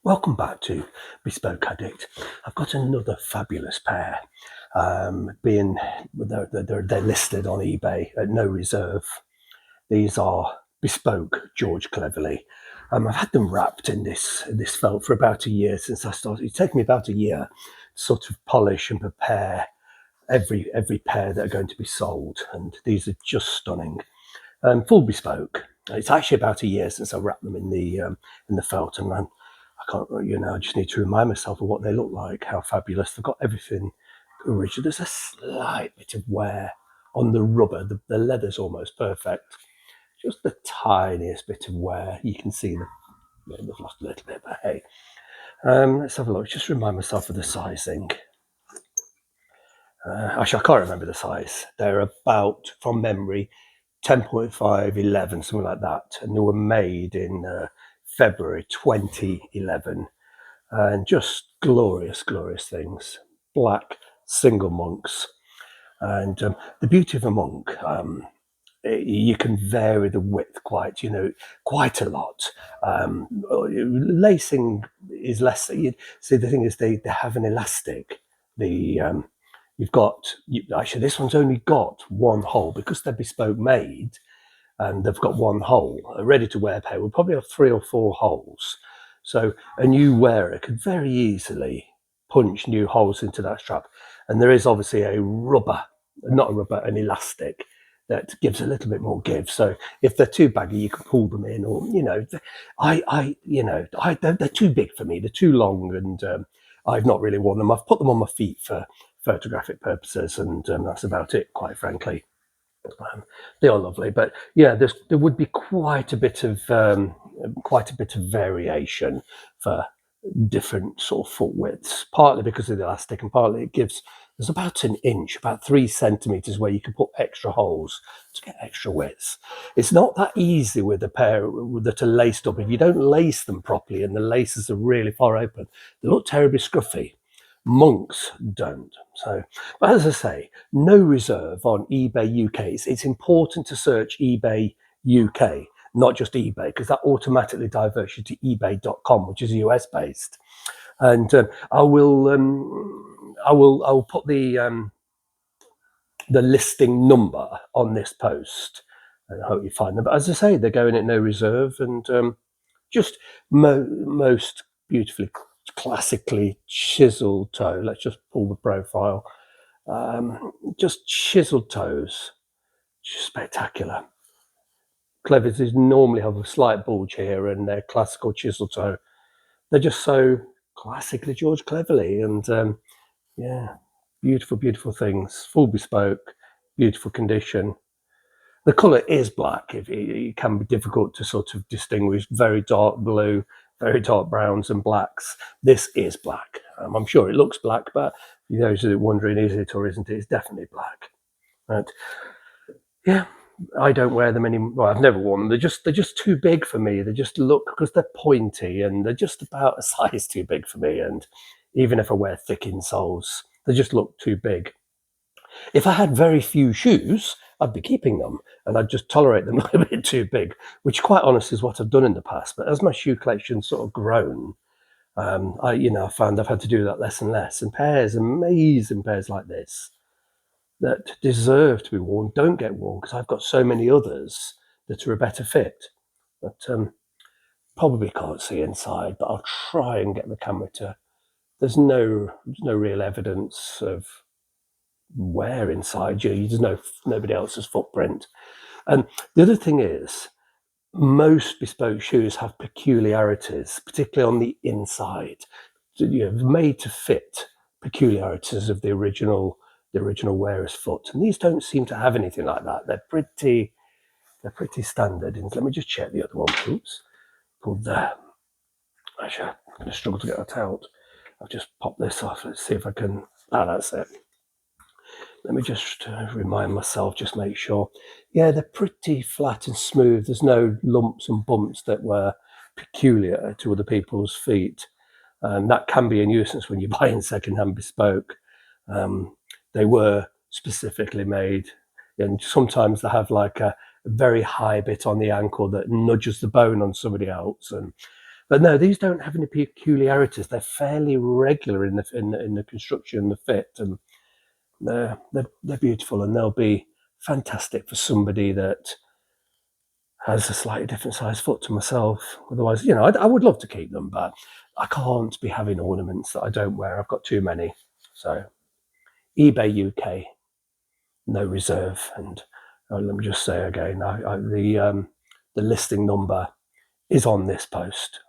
Welcome back to Bespoke Addict. I've got another fabulous pair. Being they're listed on eBay at no reserve. These are Bespoke George Cleverley. I've had them wrapped in this felt for about a year since I started. It's taken me about a year to sort of polish and prepare every pair that are going to be sold, and these are just stunning. Full bespoke. It's actually about a year since I wrapped them in the felt, and I can't, I just need to remind myself of what they look like, how fabulous. They've got everything original. There's a slight bit of wear on the rubber. The leather's almost perfect. Just the tiniest bit of wear. You can see they've lost a little bit, but hey. Let's have a look. Just remind myself of the sizing. Actually, I can't remember the size. They're about, from memory, 10.5, 11, something like that. And they were made in February 2011. And just glorious, glorious things. Black single monks. And the beauty of a monk, you can vary the width quite a lot. Lacing is less. See, the thing is, they have an elastic. Actually, this one's only got one hole because they're bespoke made, and they've got one hole. A ready-to-wear pair will probably have 3 or 4 holes. So a new wearer could very easily punch new holes into that strap. And there is obviously an elastic that gives a little bit more give. So if they're too baggy, you can pull them in, or they're too big for me. They're too long, and I've not really worn them. I've put them on my feet for photographic purposes, and that's about it, quite frankly. They are lovely, but yeah, there would be quite a bit of variation for different sort of foot widths, partly because of the elastic, and partly there's about an inch, about 3 centimeters, where you can put extra holes to get extra widths. It's not that easy with a pair that are laced up. If you don't lace them properly and the laces are really far open, they look terribly scruffy. Monks don't. So, but as I say, no reserve on eBay UK. It's important to search eBay UK, not just eBay, because that automatically diverts you to ebay.com, which is US based. And I will put the listing number on this post, and I hope you find them. But as I say, they're going at no reserve, and just most beautifully, classically chiseled toe. Let's just pull the profile. Just chiseled toes, just spectacular. Clevers normally have a slight bulge here, and their classical chisel toe. They're just so classically George Cleverley, and yeah, beautiful, beautiful things. Full bespoke, beautiful condition. The colour is black. It can be difficult to sort of distinguish very dark blue, very dark browns and blacks. This is black. I'm sure it looks black, but for those who are wondering, is it or isn't it, it's definitely black. But yeah, I don't wear them anymore. Well, I've never worn them. They're just too big for me. They just look, because they're pointy, and they're just about a size too big for me. And even if I wear thick insoles, they just look too big. If I had very few shoes, I'd be keeping them, and I'd just tolerate them a bit too big, which, quite honest, is what I've done in the past. But as my shoe collection sort of grown, I found I've had to do that less and less. And amazing pairs like this, that deserve to be worn, don't get worn, because I've got so many others that are a better fit. But probably can't see inside, but I'll try and get the camera to. There's no real evidence of wear inside you. There's nobody else's footprint. And the other thing is, most bespoke shoes have peculiarities, particularly on the inside. Made to fit peculiarities of the original wearer's foot. And these don't seem to have anything like that. They're pretty standard. And let me just check the other one. Oops, pulled there. Actually, I'm going to struggle to get that out. I've just popped this off. Let's see if I can. That's it. Let me just remind myself, just make sure. Yeah, they're pretty flat and smooth. There's no lumps and bumps that were peculiar to other people's feet. That can be a nuisance when you're buying second-hand bespoke. They were specifically made, and sometimes they have like a very high bit on the ankle that nudges the bone on somebody else. And But no, these don't have any peculiarities. They're fairly regular in the construction, the fit, and they're beautiful, and they'll be fantastic for somebody that has a slightly different size foot to myself. Otherwise, I would love to keep them, but I can't be having ornaments that I don't wear. I've got too many. So eBay UK, no reserve. And let me just say again, the listing number is on this post.